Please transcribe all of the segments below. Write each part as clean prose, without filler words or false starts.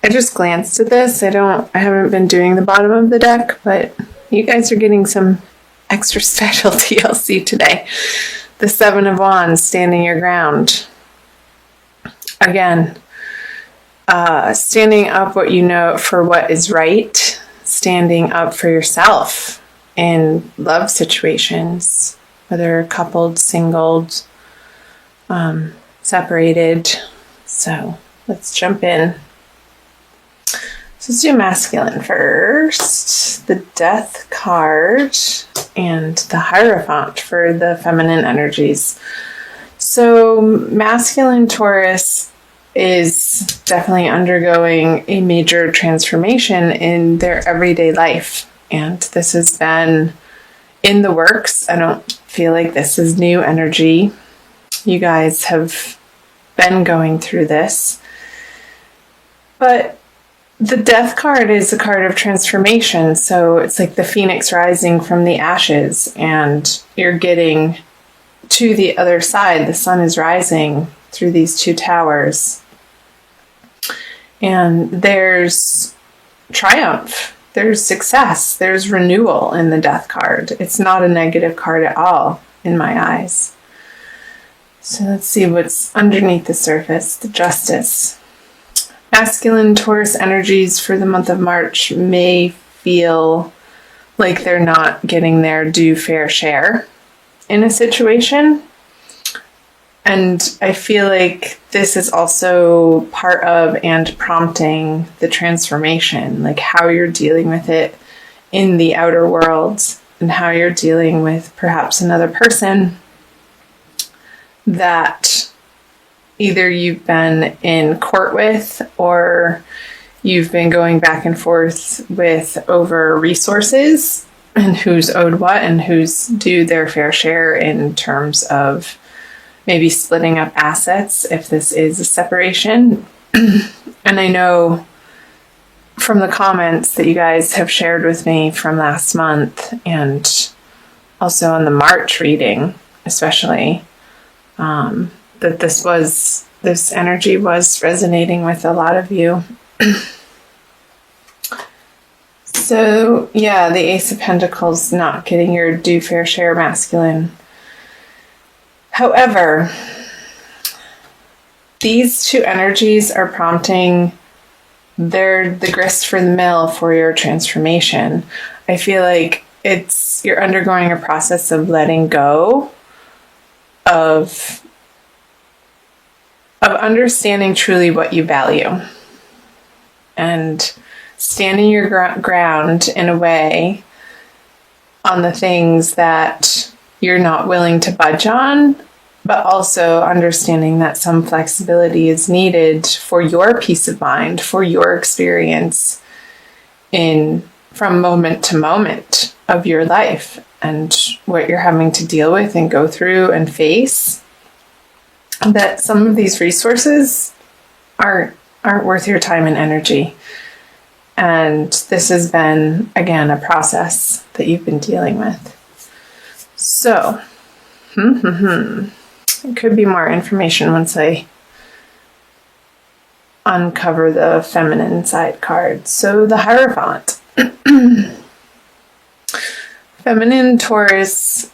I just glanced at this. I haven't been doing the bottom of the deck, but you guys are getting some extra special TLC today. The Seven of Wands, standing your ground. Again, standing up what you know for what is right, standing up for yourself in love situations, whether coupled, singled, separated. So let's jump in. So let's do masculine first. The Death card and the Hierophant for the feminine energies. So masculine Taurus is definitely undergoing a major transformation in their everyday life. And this has been in the works. I don't feel like this is new energy. You guys have been going through this. But the Death card is a card of transformation. So it's like the phoenix rising from the ashes, and you're getting to the other side. The sun is rising through these two towers. And there's triumph, there's success, there's renewal in the Death card. It's not a negative card at all in my eyes. So let's see what's underneath the surface. The Justice. Masculine Taurus energies for the month of March may feel like they're not getting their due fair share in a situation. And I feel like this is also part of and prompting the transformation, like how you're dealing with it in the outer world and how you're dealing with perhaps another person that either you've been in court with or you've been going back and forth with over resources and who's owed what and who's due their fair share in terms of maybe splitting up assets if this is a separation. And I know from the comments that you guys have shared with me from last month and also on the March reading especially, that this energy was resonating with a lot of you. So yeah, the Ace of Pentacles, not getting your due fair share, masculine. However, these two energies are prompting the grist for the mill for your transformation. I feel like you're undergoing a process of letting go of understanding truly what you value and standing your ground in a way on the things that you're not willing to budge on, but also understanding that some flexibility is needed for your peace of mind, for your experience from moment to moment of your life and what you're having to deal with and go through and face. That some of these resources aren't worth your time and energy. And this has been, again, a process that you've been dealing with. So, it could be more information once I uncover the feminine side card. So the Hierophant. Feminine Taurus,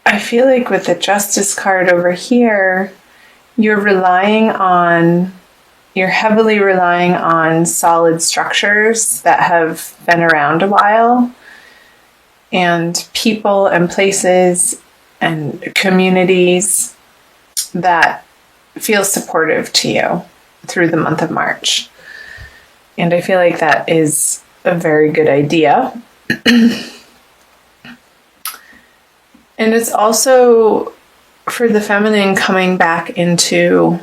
I feel like with the Justice card over here, you're heavily relying on solid structures that have been around a while, and people and places and communities that feel supportive to you through the month of March. And I feel like that is a very good idea. And it's also for the feminine coming back into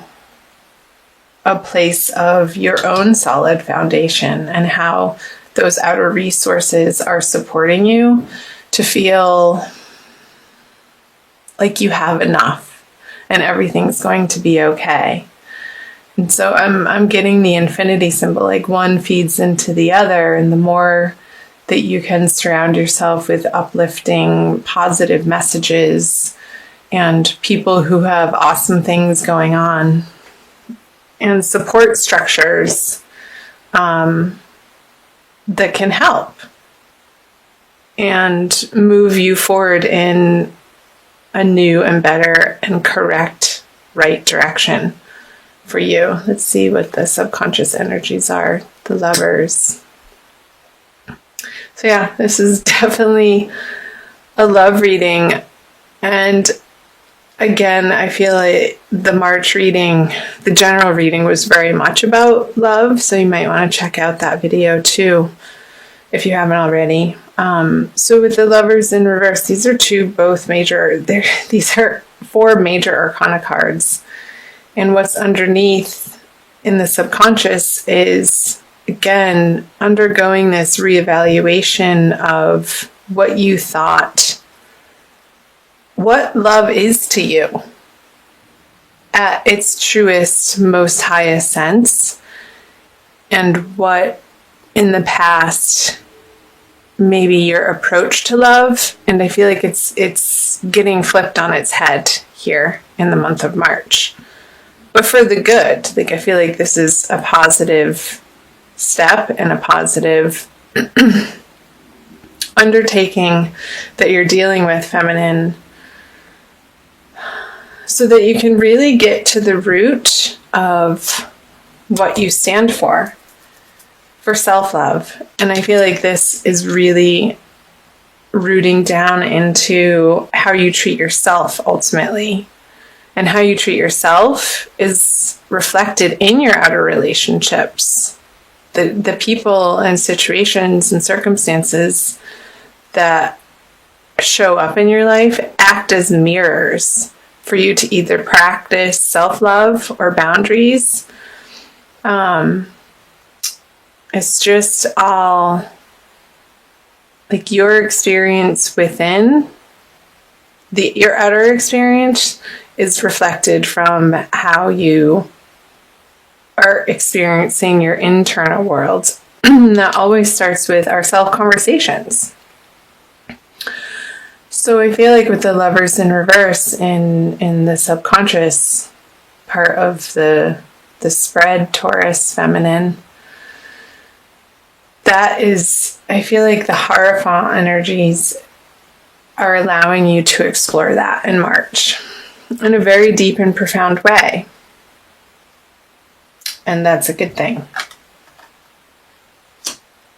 a place of your own solid foundation and how those outer resources are supporting you to feel like you have enough and everything's going to be okay. And so I'm getting the infinity symbol, like one feeds into the other, and the more that you can surround yourself with uplifting, positive messages and people who have awesome things going on, and support structures that can help and move you forward in a new and better and correct right direction for you. Let's see what the subconscious energies are. The Lovers. So yeah, this is definitely a love reading. And again, I feel like the March reading, the general reading, was very much about love. So you might want to check out that video too, if you haven't already. So with the Lovers in reverse, these are these are 4 major arcana cards. And what's underneath in the subconscious is, again, undergoing this reevaluation of what you thought, what love is to you at its truest, most highest sense, and what in the past maybe your approach to love. And I feel like it's getting flipped on its head here in the month of March, but for the good. Like, I feel like this is a positive step and a positive undertaking that you're dealing with, feminine, so that you can really get to the root of what you stand for self-love. And I feel like this is really rooting down into how you treat yourself ultimately. And how you treat yourself is reflected in your outer relationships. The people and situations and circumstances that show up in your life act as mirrors for you to either practice self-love or boundaries. It's just all like your experience within, your outer experience is reflected from how you are experiencing your internal world. That always starts with our self-conversations. So I feel like with the Lovers in reverse in the subconscious part of the spread, Taurus, feminine, that is, I feel like the Hierophant energies are allowing you to explore that in March in a very deep and profound way. And that's a good thing.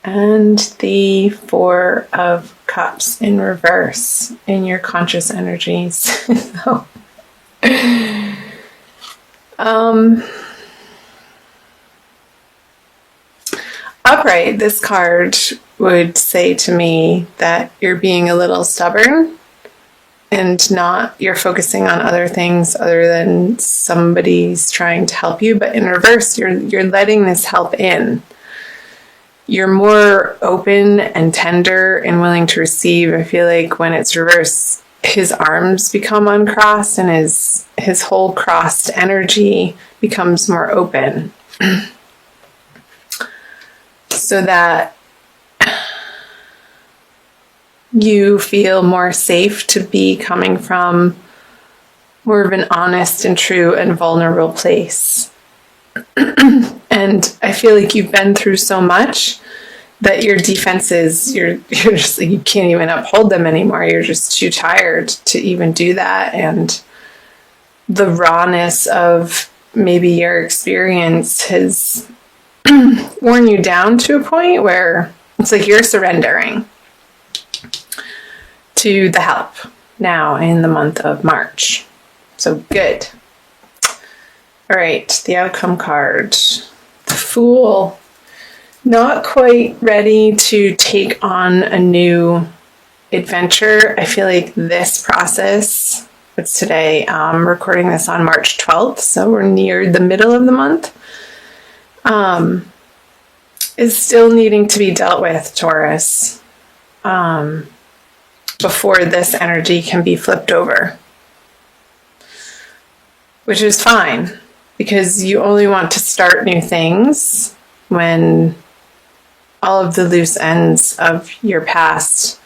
And the 4 of Cups in reverse in your conscious energies. So, upright, this card would say to me that you're being a little stubborn and you're focusing on other things other than somebody's trying to help you. But in reverse, you're letting this help in. You're more open and tender and willing to receive. I feel like when it's reverse, his arms become uncrossed and his whole crossed energy becomes more open. So that you feel more safe to be coming from more of an honest and true and vulnerable place. And I feel like you've been through so much that your defenses, you're just like, you can't even uphold them anymore. You're just too tired to even do that. And the rawness of maybe your experience has worn you down to a point where it's like you're surrendering to the help now in the month of March. So good. All right, the outcome card. The Fool. Not quite ready to take on a new adventure. I feel like this process, it's today, I'm recording this on March 12th, so we're near the middle of the month, is still needing to be dealt with, Taurus, before this energy can be flipped over. Which is fine, because you only want to start new things when all of the loose ends of your past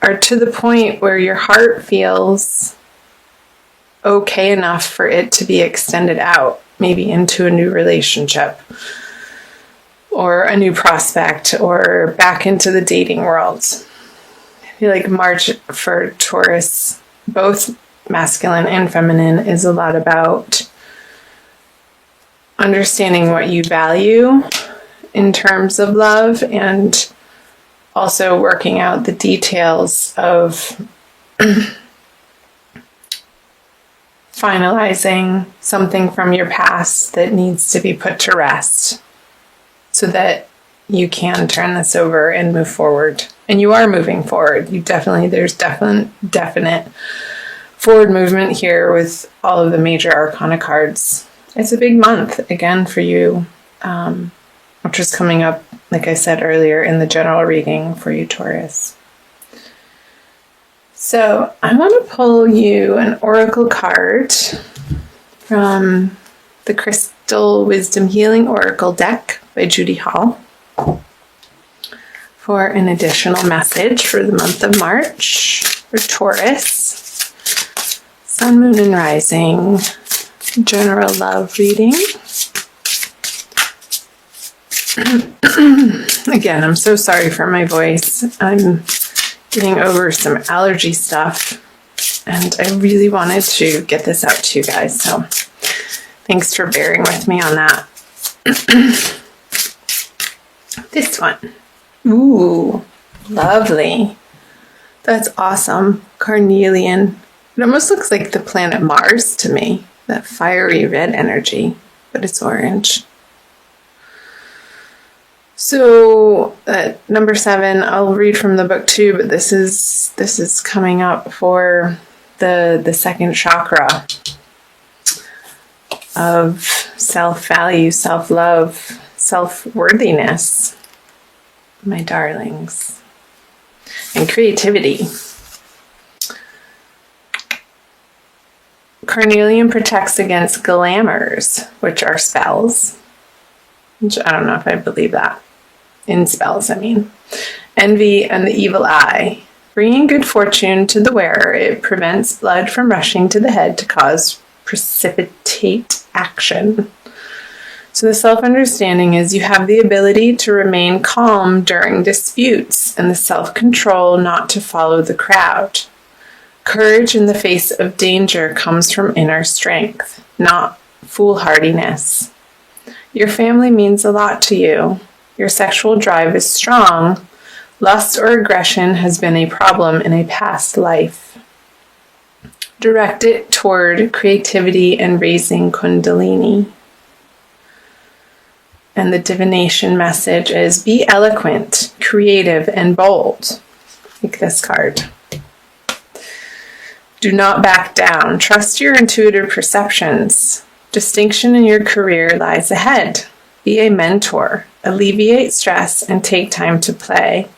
are to the point where your heart feels okay enough for it to be extended out. maybe into a new relationship or a new prospect or back into the dating world. I feel like March for Taurus, both masculine and feminine, is a lot about understanding what you value in terms of love and also working out the details of finalizing something from your past that needs to be put to rest so that you can turn this over and move forward. And you are moving forward. There's definite forward movement here with all of the major arcana cards. It's a big month again for you, which is coming up, like I said earlier, in the general reading for you, Taurus. So I want to pull you an oracle card from the Crystal Wisdom Healing Oracle deck by Judy Hall for an additional message for the month of March for Taurus. Sun, Moon, and Rising general love reading. Again, I'm so sorry for my voice. I'm getting over some allergy stuff, and I really wanted to get this out to you guys, so thanks for bearing with me on that. This one. Ooh, lovely. That's awesome. Carnelian. It almost looks like the planet Mars to me. That fiery red energy, but it's orange. So number 7, I'll read from the book too, but this is coming up for the second chakra of self-value, self-love, self-worthiness, my darlings, and creativity. Carnelian protects against glamours, which are spells. Which I don't know if I believe that. In spells, I mean. Envy and the evil eye. Bringing good fortune to the wearer, it prevents blood from rushing to the head to cause precipitate action. So the self-understanding is you have the ability to remain calm during disputes and the self-control not to follow the crowd. Courage in the face of danger comes from inner strength, not foolhardiness. Your family means a lot to you. Your sexual drive is strong. Lust or aggression has been a problem in a past life. Direct it toward creativity and raising Kundalini. And the divination message is be eloquent, creative, and bold. Like this card. Do not back down. Trust your intuitive perceptions. Distinction in your career lies ahead. Be a mentor. Alleviate stress and take time to play.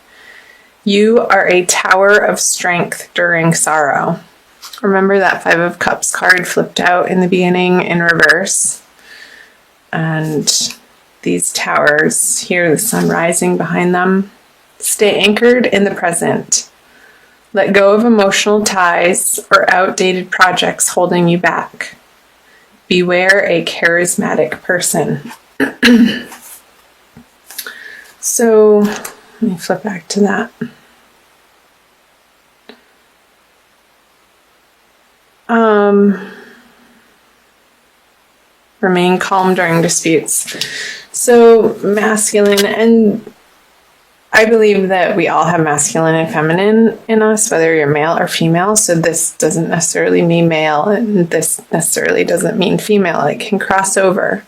You are a tower of strength during sorrow. Remember that 5 of Cups card flipped out in the beginning in reverse? And these towers, here the sun rising behind them. Stay anchored in the present. Let go of emotional ties or outdated projects holding you back. Beware a charismatic person. So, let me flip back to that. Remain calm during disputes. So, masculine, and I believe that we all have masculine and feminine in us, whether you're male or female. So this doesn't necessarily mean male, and this necessarily doesn't mean female. It can cross over.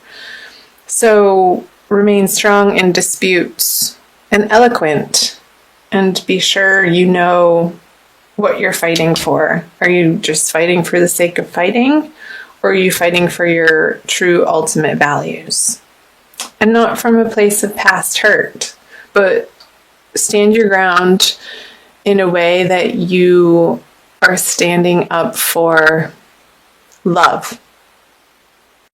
So remain strong in disputes and eloquent, and be sure you know what you're fighting for. Are you just fighting for the sake of fighting, or are you fighting for your true ultimate values? And not from a place of past hurt, but stand your ground in a way that you are standing up for love